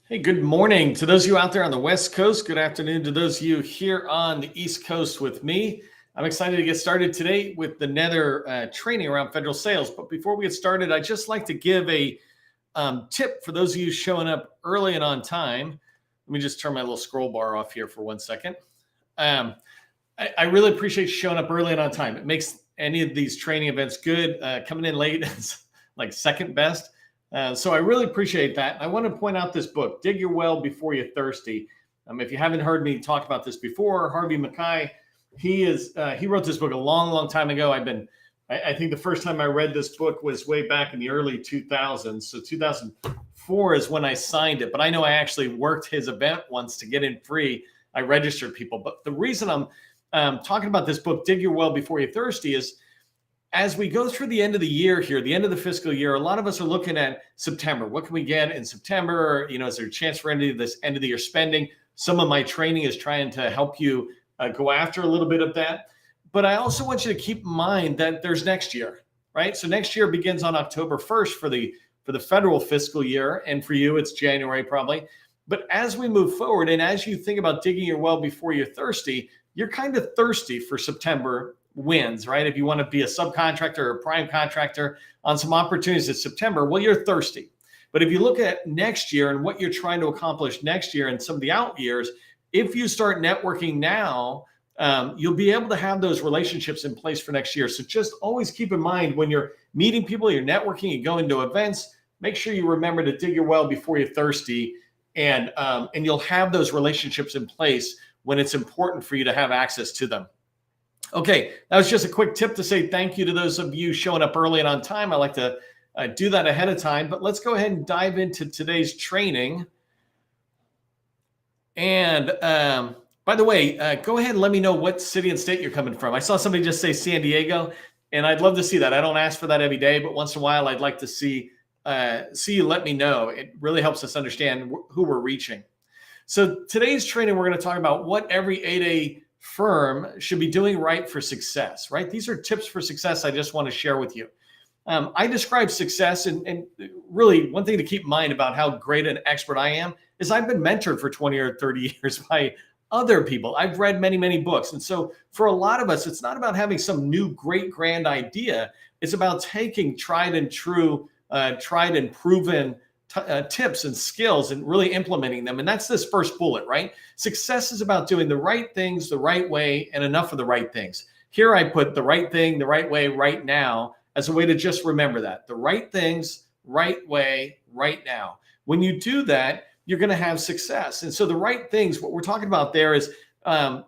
Hey, good morning to those of you out there on the West Coast. Good afternoon to those of you here on the East Coast with me. I'm excited to get started today with another training around federal sales. But before we get started, I'd just like to give a tip for those of you showing up early and on time. Let me just turn my little scroll bar off here for 1 second. I really appreciate showing up early and on time. It makes any of these training events good. Coming in late is like second best. So I really appreciate that. I want to point out this book, Dig Your Well Before You're Thirsty. If you haven't heard me talk about this before, Harvey Mackay, he wrote this book a long time ago. I think the first time I read this book was way back in the early 2000s. So 2004 is when I signed it. But I know I actually worked his event once to get in free. I registered people. But the reason I'm talking about this book, Dig Your Well Before You're Thirsty, is as we go through the end of the year here, the end of the fiscal year, a lot of us are looking at September. What can we get in September? Is there a chance for any of this end of the year spending? Some of my training is trying to help you go after a little bit of that. But I also want you to keep in mind that there's next year, right? So next year begins on October 1st for the federal fiscal year. And for you, it's January probably. But as we move forward and as you think about digging your well before you're thirsty, you're kind of thirsty for September wins, right? If you want to be a subcontractor or a prime contractor on some opportunities in September, well, you're thirsty. But if you look at next year and what you're trying to accomplish next year and some of the out years, if you start networking now, you'll be able to have those relationships in place for next year. So just always keep in mind when you're meeting people, you're networking, you go into events, make sure you remember to dig your well before you're thirsty, and you'll have those relationships in place when it's important for you to have access to them. Okay, that was just a quick tip to say thank you to those of you showing up early and on time. I like to do that ahead of time, but let's go ahead and dive into today's training. And by the way, go ahead and let me know what city and state you're coming from. I saw somebody just say San Diego, and I'd love to see that. I don't ask for that every day, but once in a while, I'd like to see you let me know. It really helps us understand who we're reaching. So today's training, we're going to talk about what every 8A firm should be doing right for success, right? These are tips for success I just want to share with you. I describe success, and really one thing to keep in mind about how great an expert I am is I've been mentored for 20 or 30 years by other people. I've read many books. And so for a lot of us, it's not about having some new great grand idea. It's about taking tried and proven tips and skills and really implementing them. And that's this first bullet, right? Success is about doing the right things the right way and enough of the right things. Here I put the right thing, the right way, right now as a way to just remember that. The right things, right way, right now. When you do that, you're going to have success. And so the right things, what we're talking about there is, an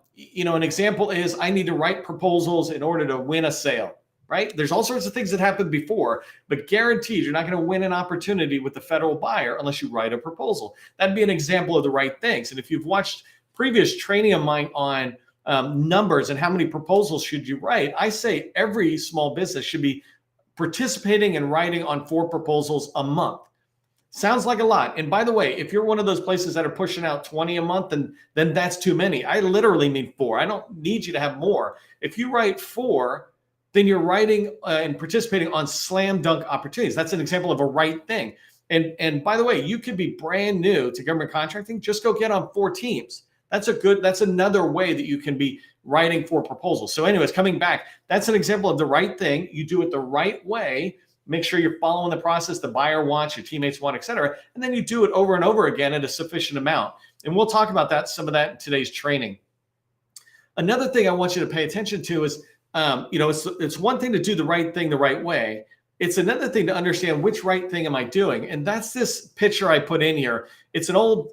example is I need to write proposals in order to win a sale. Right? There's all sorts of things that happened before, but guaranteed you're not going to win an opportunity with the federal buyer unless you write a proposal. That'd be an example of the right things. And if you've watched previous training of mine on numbers and how many proposals should you write, I say every small business should be participating and writing on 4 proposals a month. Sounds like a lot. And by the way, if you're one of those places that are pushing out 20 a month, then that's too many. I literally need 4. I don't need you to have more. If you write 4, then you're writing and participating on slam dunk opportunities. That's an example of a right thing. And by the way, you could be brand new to government contracting. Just go get on 4 teams. That's another way that you can be writing 4 proposals. So anyways, coming back, that's an example of the right thing. You do it the right way. Make sure you're following the process the buyer wants, your teammates want, et cetera. And then you do it over and over again at a sufficient amount. And we'll talk about some of that in today's training. Another thing I want you to pay attention to is, it's one thing to do the right thing the right way. It's another thing to understand which right thing am I doing. And that's this picture I put in here. It's an old,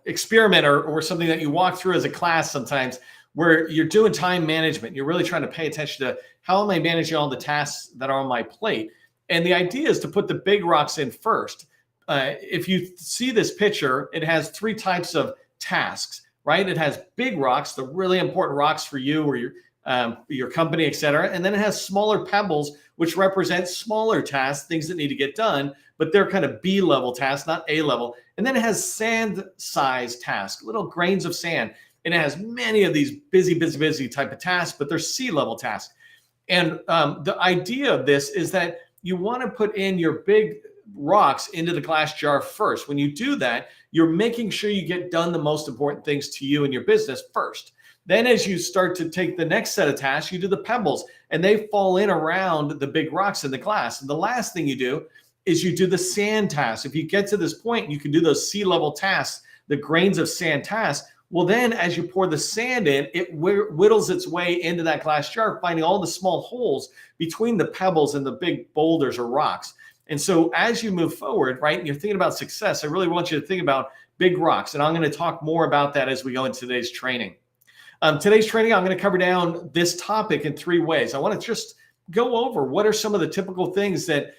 experiment or something that you walk through as a class sometimes where you're doing time management. You're really trying to pay attention to how am I managing all the tasks that are on my plate. And the idea is to put the big rocks in first. If you see this picture, it has 3 types of tasks. Right? It has big rocks, the really important rocks for you or your company, et cetera. And then it has smaller pebbles, which represent smaller tasks, things that need to get done, but they're kind of B level tasks, not A level. And then it has sand size tasks, little grains of sand. And it has many of these busy type of tasks, but they're C level tasks. And the idea of this is that you want to put in your big rocks into the glass jar first. When you do that, you're making sure you get done the most important things to you and your business first. Then as you start to take the next set of tasks, you do the pebbles, and they fall in around the big rocks in the glass. And the last thing you do is you do the sand tasks. If you get to this point, you can do those sea-level tasks, the grains of sand tasks. Well, then as you pour the sand in, it whittles its way into that glass jar, finding all the small holes between the pebbles and the big boulders or rocks. And so as you move forward, right, and you're thinking about success, I really want you to think about big rocks. And I'm going to talk more about that as we go into today's training. Today's training, I'm going to cover down this topic in 3 ways. I want to just go over what are some of the typical things that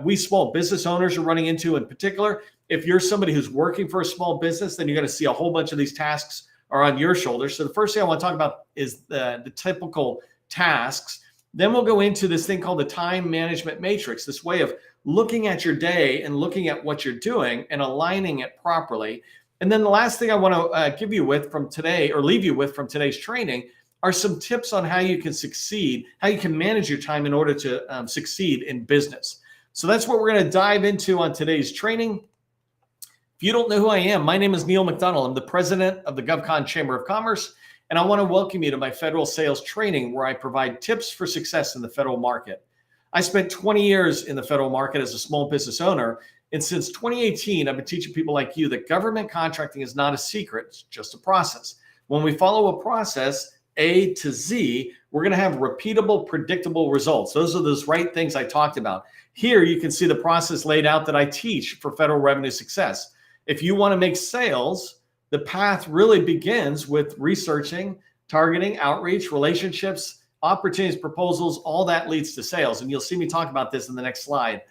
we small business owners are running into in particular. If you're somebody who's working for a small business, then you're going to see a whole bunch of these tasks are on your shoulders. So the first thing I want to talk about is the typical tasks. Then we'll go into this thing called the time management matrix, this way of looking at your day and looking at what you're doing and aligning it properly. And then the last thing I want to give you with from today, or leave you with from today's training, are some tips on how you can succeed, how you can manage your time in order to succeed in business. So that's what we're going to dive into on today's training. If you don't know who I am, my name is Neil McDonnell. I'm the president of the GovCon Chamber of Commerce, and I want to welcome you to my federal sales training where I provide tips for success in the federal market. I spent 20 years in the federal market as a small business owner, and since 2018, I've been teaching people like you that government contracting is not a secret, it's just a process. When we follow a process, A to Z, we're going to have repeatable, predictable results. Those are those right things I talked about. Here, you can see the process laid out that I teach for federal revenue success. If you want to make sales, the path really begins with researching, targeting, outreach, relationships, opportunities, proposals, all that leads to sales. And you'll see me talk about this in the next slide.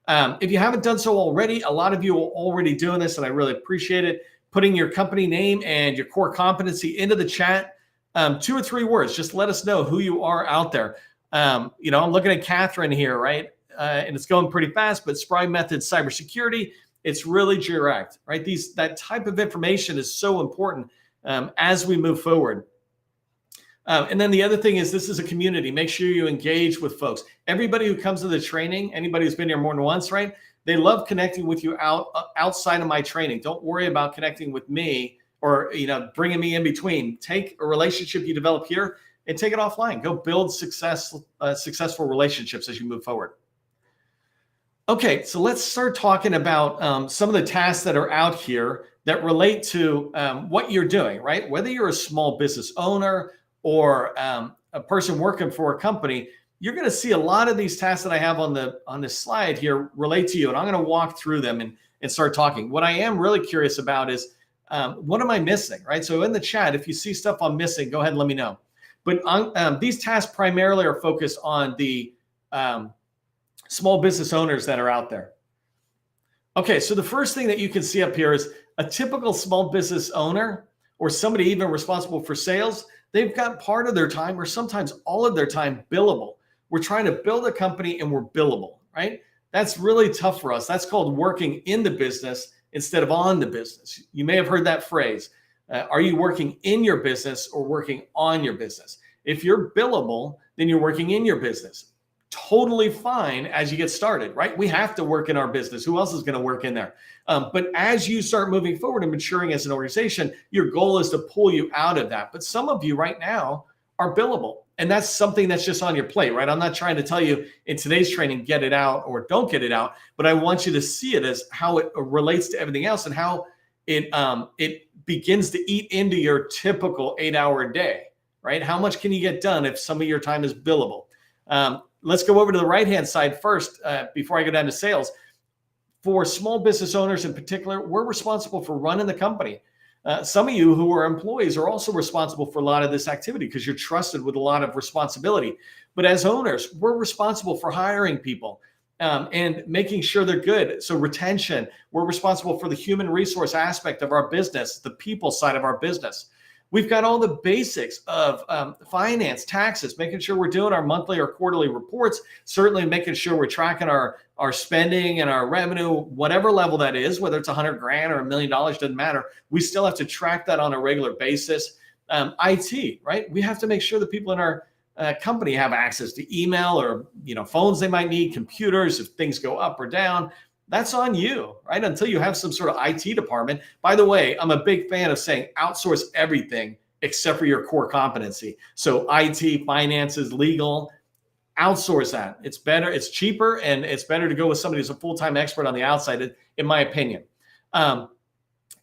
If you haven't done so already, a lot of you are already doing this, and I really appreciate it. Putting your company name and your core competency into the chat. 2 or 3 words, just let us know who you are out there. I'm looking at Catherine here, right? And it's going pretty fast, but Spry Method Cybersecurity, it's really direct, right? That type of information is so important as we move forward. And then the other thing is this is a community. Make sure you engage with folks. Everybody who comes to the training, anybody who's been here more than once, right? They love connecting with you outside of my training. Don't worry about connecting with me or bringing me in between. Take a relationship you develop here and take it offline. Go build successful relationships as you move forward. Okay, so let's start talking about some of the tasks that are out here that relate to what you're doing, right? Whether you're a small business owner or a person working for a company, you're going to see a lot of these tasks that I have on this slide here relate to you, and I'm going to walk through them and start talking. What I am really curious about is what am I missing, right? So in the chat, if you see stuff I'm missing, go ahead and let me know. But these tasks primarily are focused on the small business owners that are out there. Okay, so the first thing that you can see up here is a typical small business owner or somebody even responsible for sales. They've got part of their time or sometimes all of their time billable. We're trying to build a company and we're billable, right? That's really tough for us. That's called working in the business instead of on the business. You may have heard that phrase. Are you working in your business or working on your business? If you're billable, then you're working in your business. Totally fine as you get started, right? We have to work in our business. Who else is going to work in there? But as you start moving forward and maturing as an organization, your goal is to pull you out of that. But some of you right now are billable, and that's something that's just on your plate, right? I'm not trying to tell you in today's training, get it out or don't get it out, but I want you to see it as how it relates to everything else and how it begins to eat into your typical 8-hour day, right? How much can you get done if some of your time is billable? Let's go over to the right-hand side first before I go down to sales. For small business owners in particular, we're responsible for running the company. Some of you who are employees are also responsible for a lot of this activity because you're trusted with a lot of responsibility. But as owners, we're responsible for hiring people and making sure they're good. So retention, we're responsible for the human resource aspect of our business, the people side of our business. We've got all the basics of finance, taxes, making sure we're doing our monthly or quarterly reports, certainly making sure we're tracking our spending and our revenue, whatever level that is, whether it's $100,000 or $1 million, doesn't matter. We still have to track that on a regular basis. IT, right? We have to make sure the people in our company have access to email or phones they might need, computers if things go up or down. that's on you, right? Until you have some sort of IT department. By the way, I'm a big fan of saying outsource everything except for your core competency. So IT, finances, legal, outsource that. It's better, it's cheaper, and it's better to go with somebody who's a full-time expert on the outside, in my opinion.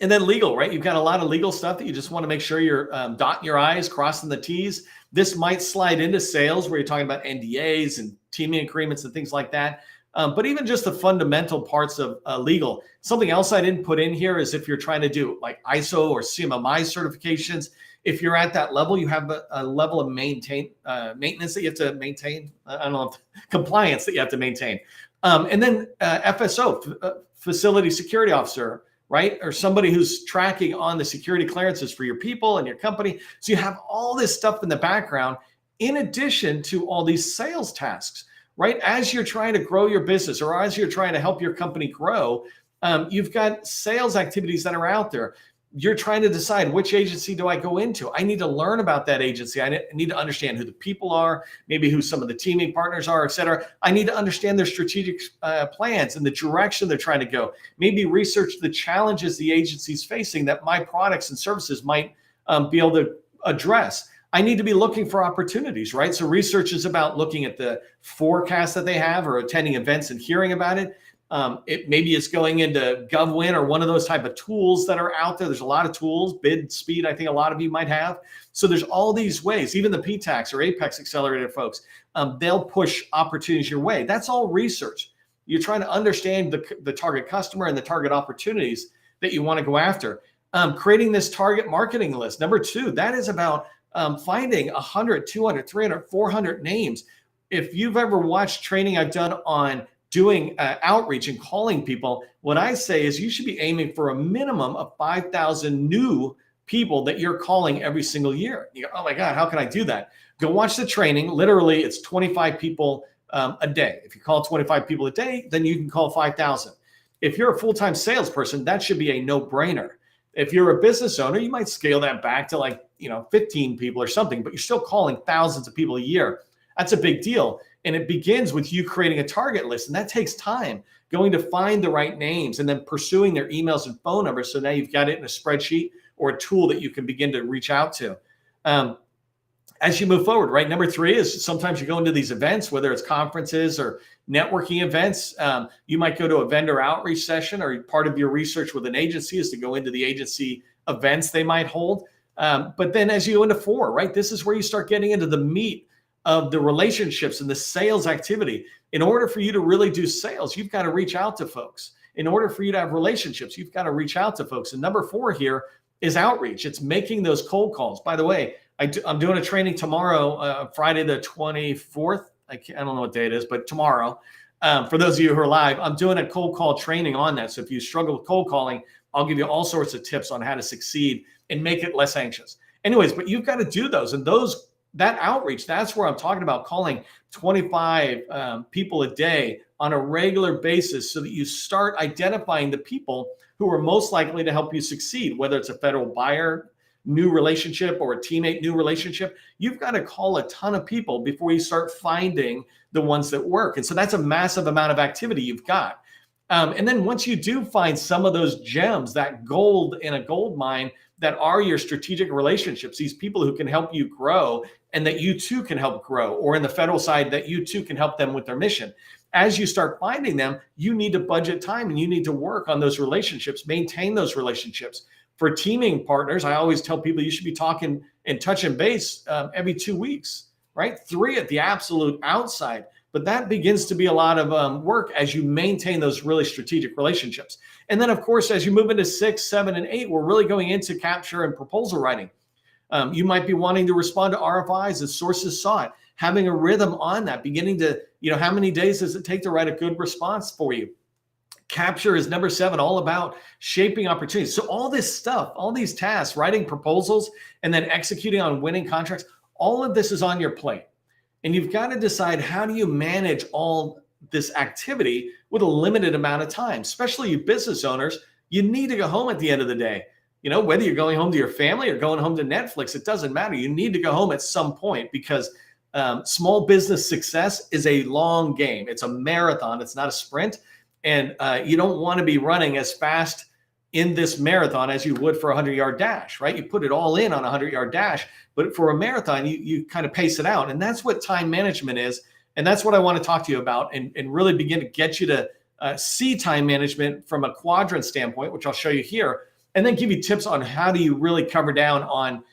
And then legal, right? You've got a lot of legal stuff that you just want to make sure you're dotting your I's, crossing the T's. This might slide into sales where you're talking about NDAs and teaming agreements and things like that. But even just the fundamental parts of legal. Something else I didn't put in here is if you're trying to do like ISO or CMMI certifications, if you're at that level, you have a level of maintenance that you have to maintain. I don't know, compliance that you have to maintain. And then FSO, facility security officer, right? Or somebody who's tracking on the security clearances for your people and your company. So you have all this stuff in the background, in addition to all these sales tasks, right? As you're trying to grow your business or as you're trying to help your company grow, you've got sales activities that are out there. You're trying to decide, which agency do I go into? I need to learn about that agency. I need to understand who the people are, maybe who some of the teaming partners are, et cetera. I need to understand their strategic plans and the direction they're trying to go. Maybe research the challenges the agency's facing that my products and services might be able to address. I need to be looking for opportunities, right? So research is about looking at the forecast that they have or attending events and hearing about it. Maybe it's going into GovWin or one of those type of tools that are out there. There's a lot of tools, Bid Speed, I think a lot of you might have. So there's all these ways, even the PTAX or APEX Accelerator folks, they'll push opportunities your way. That's all research. You're trying to understand the target customer and the target opportunities that you want to go after. Creating this target marketing list. Number 2, that is about finding 100, 200, 300, 400 names. If you've ever watched training I've done on doing outreach and calling people, what I say is you should be aiming for a minimum of 5,000 new people that you're calling every single year. You go, oh my God, how can I do that? Go watch the training. Literally, it's 25 people a day. If you call 25 people a day, then you can call 5,000. If you're a full-time salesperson, that should be a no-brainer. If you're a business owner, you might scale that back to 15 people or something, but you're still calling thousands of people a year. That's a big deal. And it begins with you creating a target list. And that takes time, going to find the right names and then pursuing their emails and phone numbers. So now you've got it in a spreadsheet or a tool that you can begin to reach out to. As you move forward, right? Number 3 is sometimes you go into these events, whether it's conferences or networking events. You might go to a vendor outreach session, or part of your research with an agency is to go into the agency events they might hold. But then as you go into 4, right? This is where you start getting into the meat of the relationships and the sales activity. In order for you to really do sales, you've got to reach out to folks. In order for you to have relationships, you've got to reach out to folks. And number 4 here is outreach. It's making those cold calls. By the way, I'm doing a training tomorrow, Friday the 24th. I don't know what day it is, but tomorrow. For those of you who are live, I'm doing a cold call training on that. So if you struggle with cold calling, I'll give you all sorts of tips on how to succeed and make it less anxious. Anyways, but you've got to do those. And that outreach, that's where I'm talking about calling 25 people a day on a regular basis so that you start identifying the people who are most likely to help you succeed, whether it's a federal buyer new relationship or a teammate new relationship. You've got to call a ton of people before you start finding the ones that work. And so that's a massive amount of activity you've got. And then once you do find some of those gems, that gold in a gold mine that are your strategic relationships, these people who can help you grow and that you too can help grow, or in the federal side that you too can help them with their mission. As you start finding them, you need to budget time and you need to work on those relationships, maintain those relationships. For teaming partners, I always tell people you should be talking and touching base every 2 weeks, right? 3 at the absolute outside. But that begins to be a lot of work as you maintain those really strategic relationships. And then, of course, as you move into 6, 7, and 8, we're really going into capture and proposal writing. You might be wanting to respond to RFIs as sources sought, having a rhythm on that, beginning to, how many days does it take to write a good response for you? Capture is number 7, all about shaping opportunities. So all this stuff, all these tasks, writing proposals, and then executing on winning contracts, all of this is on your plate. And you've got to decide, how do you manage all this activity with a limited amount of time? Especially you business owners, you need to go home at the end of the day. Whether you're going home to your family or going home to Netflix, it doesn't matter. You need to go home at some point, because small business success is a long game. It's a marathon. It's not a sprint. And you don't want to be running as fast in this marathon as you would for a 100-yard dash, right? You put it all in on a 100-yard dash, but for a marathon, you kind of pace it out. And that's what time management is. And that's what I want to talk to you about and really begin to get you to see time management from a quadrant standpoint, which I'll show you here, and then give you tips on how do you really cover down on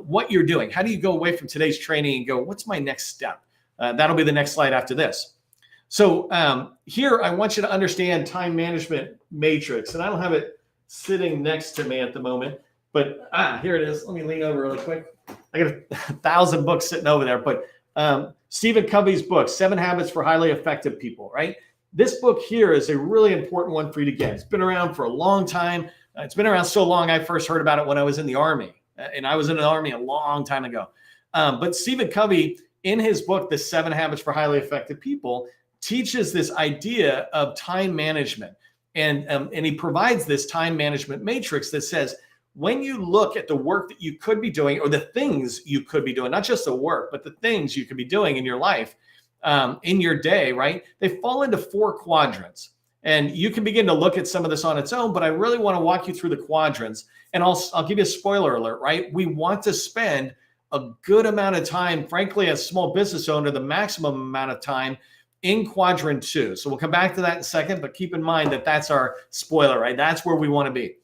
what you're doing. How do you go away from today's training and go, what's my next step? That'll be the next slide after this. So here, I want you to understand time management matrix. And I don't have it sitting next to me at the moment, but here it is. Let me lean over really quick. I got 1,000 books sitting over there, but Stephen Covey's book, 7 Habits for Highly Effective People, right? This book here is a really important one for you to get. It's been around for a long time. It's been around so long, I first heard about it when I was in the Army, and I was in the Army a long time ago. But Stephen Covey, in his book, The 7 Habits for Highly Effective People, teaches this idea of time management. And he provides this time management matrix that says, when you look at the work that you could be doing, or the things you could be doing, not just the work, but the things you could be doing in your life, in your day, right? They fall into 4 quadrants. And you can begin to look at some of this on its own, but I really want to walk you through the quadrant. And I'll give you a spoiler alert, right? We want to spend a good amount of time, frankly, as a small business owner, the maximum amount of time in quadrant 2. So we'll come back to that in a second, but keep in mind that that's our spoiler, right? That's where we want to be.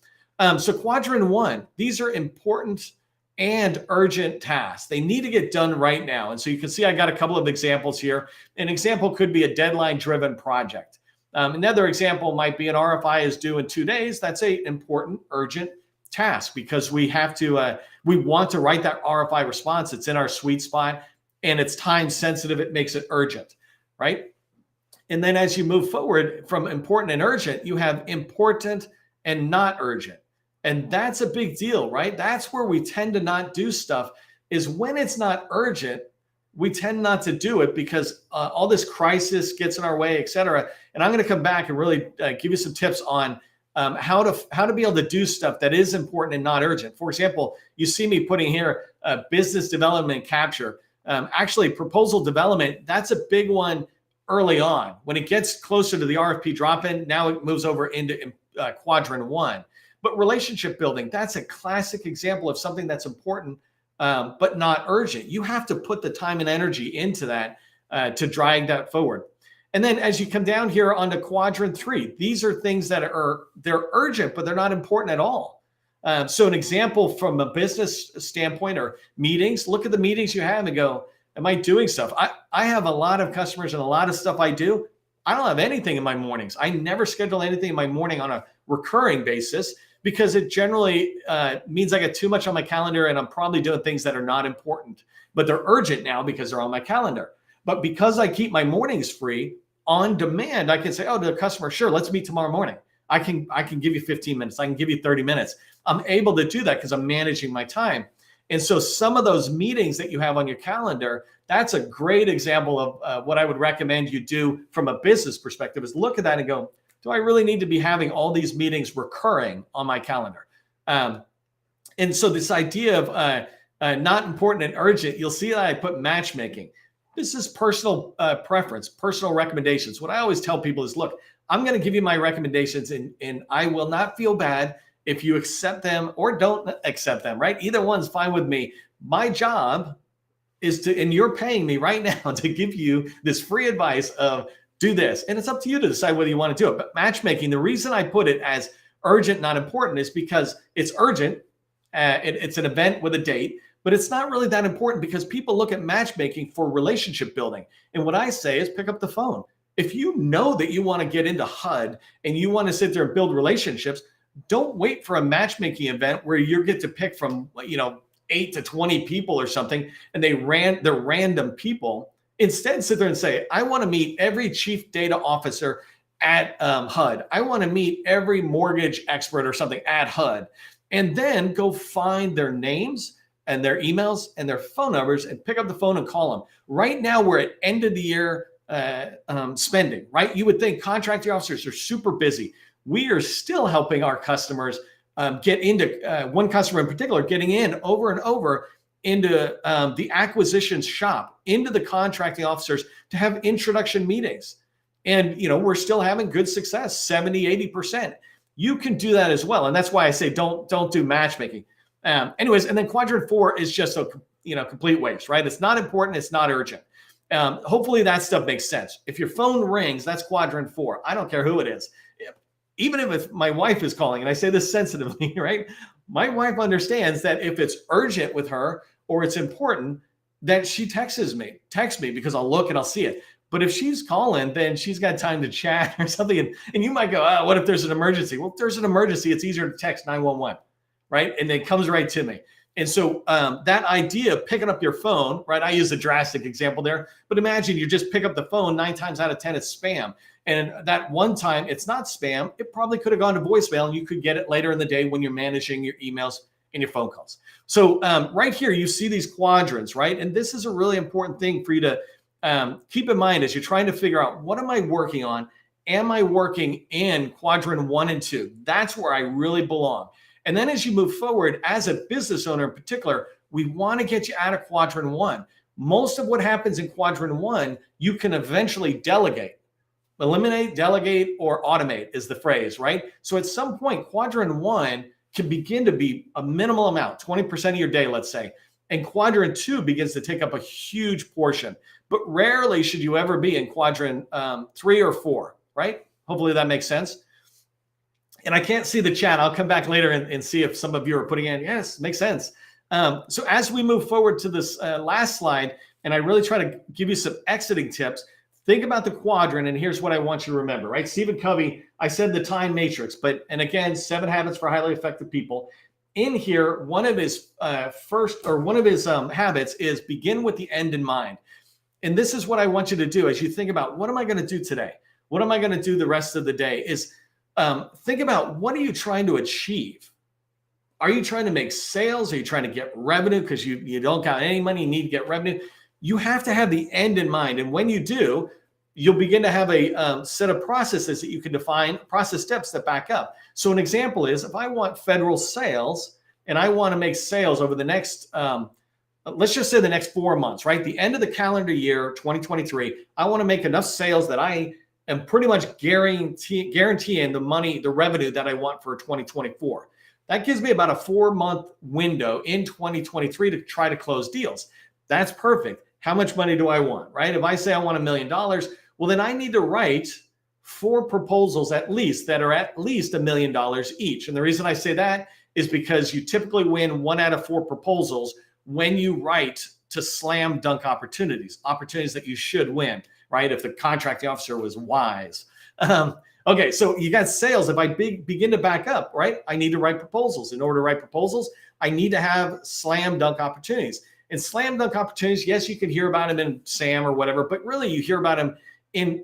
So quadrant 1, these are important and urgent tasks. They need to get done right now. And so you can see I got a couple of examples here. An example could be a deadline-driven project. Another example might be an RFI is due in 2 days. That's an important, urgent task because we have to, we want to write that RFI response. It's in our sweet spot and it's time sensitive. It makes it urgent, right? And then as you move forward from important and urgent, you have important and not urgent. And that's a big deal, right? That's where we tend to not do stuff, is when it's not urgent, we tend not to do it because all this crisis gets in our way, et cetera. And I'm going to come back and really give you some tips on how to be able to do stuff that is important and not urgent. For example, you see me putting here business development capture. Actually, proposal development, that's a big one early on. When it gets closer to the RFP drop-in, now it moves over into quadrant 1. But relationship building, that's a classic example of something that's important, but not urgent. You have to put the time and energy into that to drive that forward. And then as you come down here onto quadrant 3, these are things that they're urgent, but they're not important at all. So an example from a business standpoint or meetings, look at the meetings you have and go, am I doing stuff? I have a lot of customers and a lot of stuff I do. I don't have anything in my mornings. I never schedule anything in my morning on a recurring basis because it generally means I get too much on my calendar and I'm probably doing things that are not important, but they're urgent now because they're on my calendar. But because I keep my mornings free on demand, I can say, oh, to the customer, sure, let's meet tomorrow morning. I can give you 15 minutes. I can give you 30 minutes. I'm able to do that because I'm managing my time. And so some of those meetings that you have on your calendar, that's a great example of what I would recommend you do from a business perspective is look at that and go, do I really need to be having all these meetings recurring on my calendar? And so this idea of not important and urgent, you'll see that I put matchmaking. This is personal preference, personal recommendations. What I always tell people is, look, I'm going to give you my recommendations and I will not feel bad if you accept them or don't accept them, right? Either one's fine with me. My job is to, and you're paying me right now to give you this free advice of do this. And it's up to you to decide whether you want to do it. But matchmaking, the reason I put it as urgent, not important is because it's urgent. It's an event with a date, but it's not really that important because people look at matchmaking for relationship building. And what I say is pick up the phone. If you know that you want to get into HUD and you want to sit there and build relationships, don't wait for a matchmaking event where you get to pick from, 8 to 20 people or something, and they're random people. Instead, sit there and say, I want to meet every chief data officer at HUD. I want to meet every mortgage expert or something at HUD. And then go find their names and their emails and their phone numbers and pick up the phone and call them. Right now, we're at end of the year spending, right? You would think contractor officers are super busy. We are still helping our customers get into, one customer in particular, getting in over and over into the acquisitions shop, into the contracting officers to have introduction meetings. And, we're still having good success, 70, 80%. You can do that as well. And that's why I say don't do matchmaking. Anyways, and then quadrant 4 is just a complete waste, right? It's not important. It's not urgent. Hopefully that stuff makes sense. If your phone rings, that's quadrant 4. I don't care who it is. Even if my wife is calling, and I say this sensitively, right? My wife understands that if it's urgent with her or it's important, that she texts me because I'll look and I'll see it. But if she's calling, then she's got time to chat or something. And you might go, oh, what if there's an emergency? Well, if there's an emergency, it's easier to text 911, right? And it comes right to me. And so that idea of picking up your phone, right? I use a drastic example there, but imagine you just pick up the phone, 9 times out of 10, it's spam. And that one time it's not spam, it probably could have gone to voicemail and you could get it later in the day when you're managing your emails and your phone calls. So right here, you see these quadrants, right? And this is a really important thing for you to keep in mind as you're trying to figure out, what am I working on? Am I working in quadrant 1 and 2? That's where I really belong. And then as you move forward, as a business owner in particular, we want to get you out of quadrant 1. Most of what happens in quadrant 1, you can eventually delegate. Eliminate, delegate, or automate is the phrase, right? So at some point, quadrant 1 can begin to be a minimal amount, 20% of your day, let's say. And quadrant 2 begins to take up a huge portion. But rarely should you ever be in quadrant 3 or 4, right? Hopefully that makes sense. And I can't see the chat. I'll come back later and see if some of you are putting in, yes, makes sense. So as we move forward to this last slide, and I really try to give you some exiting tips, think about the quadrant, and here's what I want you to remember, right? Stephen Covey, I said the time matrix, and again, 7 habits for highly effective people. In here, one of his habits is begin with the end in mind. And this is what I want you to do as you think about, what am I going to do today? What am I going to do the rest of the day? Is think about, what are you trying to achieve? Are you trying to make sales? Are you trying to get revenue because you don't got any money, you need to get revenue? You have to have the end in mind. And when you do, you'll begin to have a set of processes that you can define, process steps that back up. So an example is, if I want federal sales and I want to make sales over the next, let's just say the next 4 months, right? The end of the calendar year, 2023, I want to make enough sales that I am pretty much guaranteeing the money, the revenue that I want for 2024. That gives me about a 4-month window in 2023 to try to close deals. That's perfect. How much money do I want, right? If I say I want $1 million, well, then I need to write 4 proposals at least that are at least $1 million each. And the reason I say that is because you typically win 1 out of 4 proposals when you write to slam dunk opportunities that you should win, right? If the contracting officer was wise. Okay, so you got sales. If I begin to back up, right? I need to write proposals. In order to write proposals, I need to have slam dunk opportunities. And slam dunk opportunities, yes, you can hear about them in SAM or whatever, but really you hear about them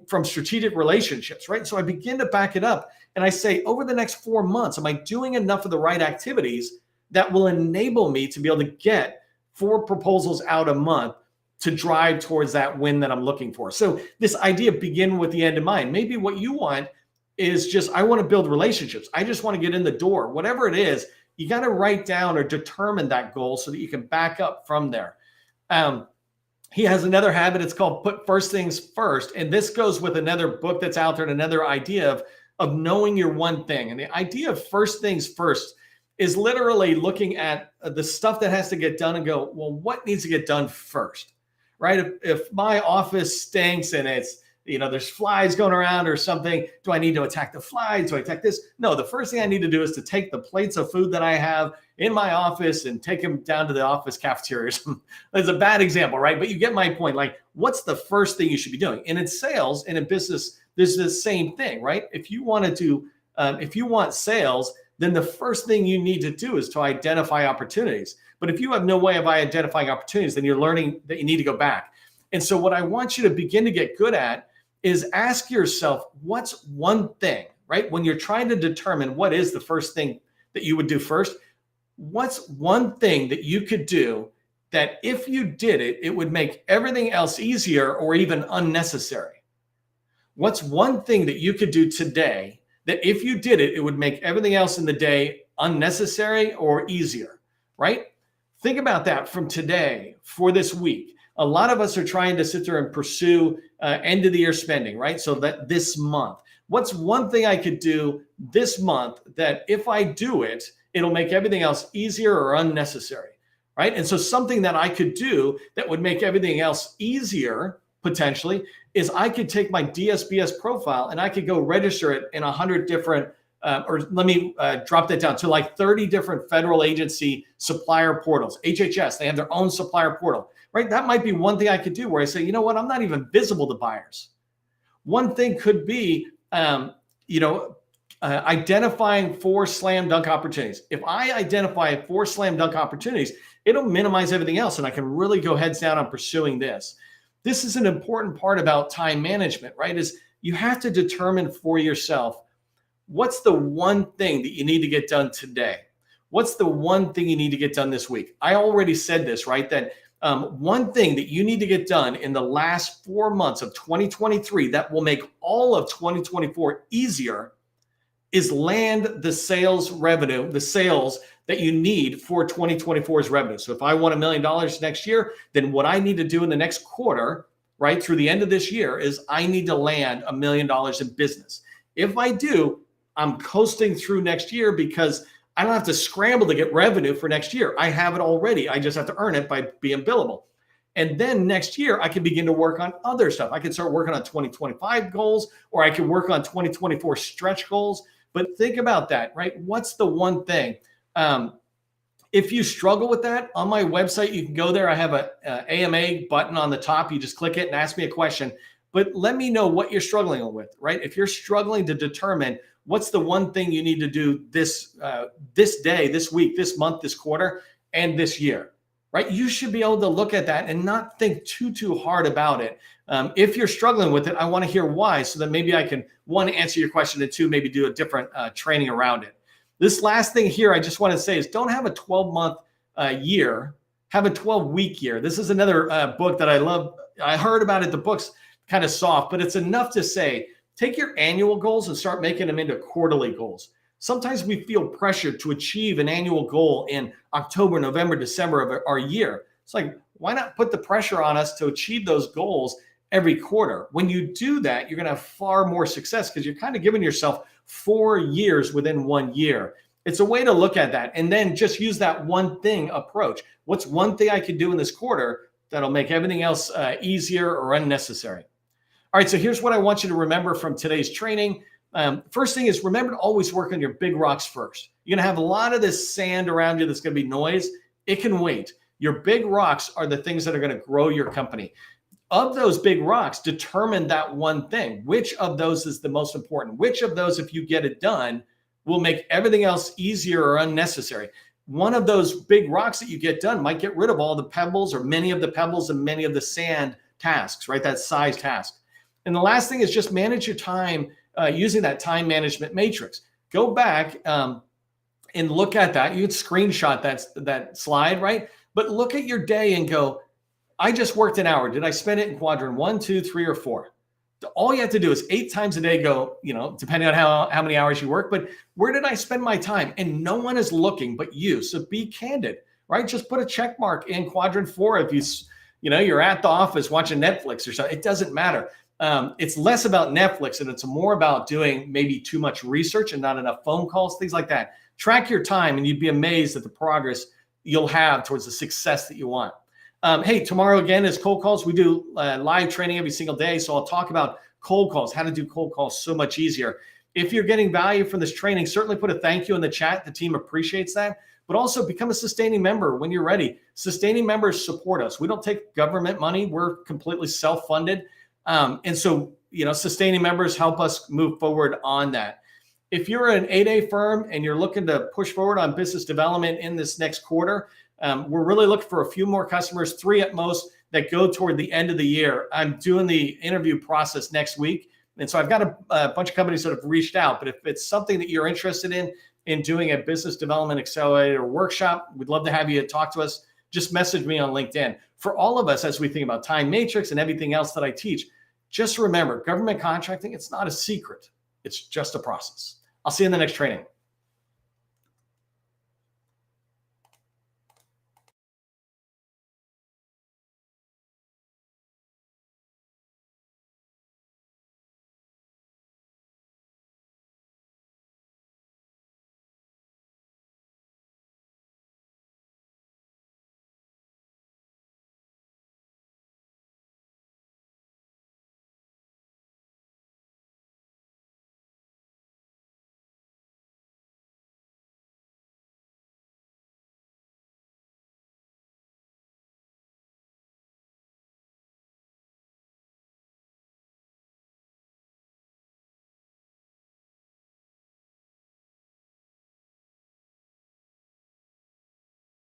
from strategic relationships, right? So I begin to back it up and I say, over the next 4 months, am I doing enough of the right activities that will enable me to be able to get 4 proposals out a month to drive towards that win that I'm looking for? So this idea of begin with the end in mind. Maybe what you want is just, I want to build relationships. I just want to get in the door. Whatever it is, you got to write down or determine that goal so that you can back up from there. He has another habit. It's called put first things first. And this goes with another book that's out there and another idea of knowing your one thing. And the idea of first things first is literally looking at the stuff that has to get done and go, well, what needs to get done first, right? If my office stinks and it's, there's flies going around or something, do I need to attack the flies? Do I attack this? No, the first thing I need to do is to take the plates of food that I have in my office and take them down to the office cafeteria. That's a bad example, right? But you get my point. Like, what's the first thing you should be doing? And in sales and in business, there's the same thing, right? If you want sales, then the first thing you need to do is to identify opportunities. But if you have no way of identifying opportunities, then you're learning that you need to go back. And so what I want you to begin to get good at is ask yourself, what's one thing, right? When you're trying to determine what is the first thing that you would do first, what's one thing that you could do that if you did it, it would make everything else easier or even unnecessary? What's one thing that you could do today that if you did it, it would make everything else in the day unnecessary or easier, right? Think about that from today for this week. A lot of us are trying to sit there and pursue end of the year spending, right? So that this month, what's one thing I could do this month that if I do it, it'll make everything else easier or unnecessary, right? And so something that I could do that would make everything else easier potentially is I could take my DSBS profile and I could go register it in 100 different, or let me drop that down to like 30 different federal agency supplier portals. HHS, they have their own supplier portal, right? That might be one thing I could do where I say, you know what, I'm not even visible to buyers. One thing could be, identifying 4 slam dunk opportunities. If I identify 4 slam dunk opportunities, it'll minimize everything else and I can really go heads down on pursuing this. This is an important part about time management, right? Is you have to determine for yourself, what's the one thing that you need to get done today? What's the one thing you need to get done this week? I already said this, right? That one thing that you need to get done in the last 4 months of 2023 that will make all of 2024 easier is land the sales revenue, the sales that you need for 2024's revenue. So if I want $1 million next year, then what I need to do in the next quarter, right, through the end of this year is I need to land $1 million in business. If I do, I'm coasting through next year because I don't have to scramble to get revenue for next year. I have it already. I just have to earn it by being billable. And then next year, I can begin to work on other stuff. I can start working on 2025 goals, or I can work on 2024 stretch goals. But think about that, right? What's the one thing? If you struggle with that, on my website, you can go there. I have a AMA button on the top. You just click it and ask me a question. But let me know what you're struggling with, right? If you're struggling to determine what's the one thing you need to do this day, this week, this month, this quarter, and this year, right? You should be able to look at that and not think too hard about it. If you're struggling with it, I want to hear why, so that maybe I can, 1, answer your question, and 2, maybe do a different training around it. This last thing here, I just want to say is don't have a 12-month year, have a 12-week year. This is another book that I love. I heard about it. The book's kind of soft, but it's enough to say, take your annual goals and start making them into quarterly goals. Sometimes we feel pressured to achieve an annual goal in October, November, December of our year. It's like, why not put the pressure on us to achieve those goals every quarter? When you do that, you're going to have far more success because you're kind of giving yourself 4 years within 1 year. It's a way to look at that. And then just use that one thing approach. What's one thing I can do in this quarter that'll make everything else easier or unnecessary? All right, so here's what I want you to remember from today's training. First thing is, remember to always work on your big rocks first. You're going to have a lot of this sand around you that's going to be noise. It can wait. Your big rocks are the things that are going to grow your company. Of those big rocks, determine that one thing. Which of those is the most important? Which of those, if you get it done, will make everything else easier or unnecessary? One of those big rocks that you get done might get rid of all the pebbles, or many of the pebbles and many of the sand tasks, right? That size task. And the last thing is just manage your time using that time management matrix. Go back and look at that. You could screenshot that slide, right? But look at your day and go, I just worked an hour. Did I spend it in quadrant 1, 2, 3, or 4? All you have to do is 8 times a day go, depending on how many hours you work, but where did I spend my time? And no one is looking but you. So be candid, right? Just put a check mark in quadrant 4 if you're at the office watching Netflix or something. It doesn't matter. It's less about Netflix and it's more about doing maybe too much research and not enough phone calls, things like that. Track your time and you'd be amazed at the progress you'll have towards the success that you want. Hey, tomorrow again is cold calls. We do live training every single day. So I'll talk about cold calls, how to do cold calls so much easier. If you're getting value from this training, certainly put a thank you in the chat. The team appreciates that. But also become a sustaining member when you're ready. Sustaining members support us. We don't take government money. We're completely self-funded. And so, sustaining members help us move forward on that. If you're an 8A firm and you're looking to push forward on business development in this next quarter, we're really looking for a few more customers, 3 at most, that go toward the end of the year. I'm doing the interview process next week. And so I've got a bunch of companies that have reached out. But if it's something that you're interested in doing a business development accelerator workshop, we'd love to have you talk to us. Just message me on LinkedIn. For all of us, as we think about time matrix and everything else that I teach, just remember, government contracting, it's not a secret. It's just a process. I'll see you in the next training.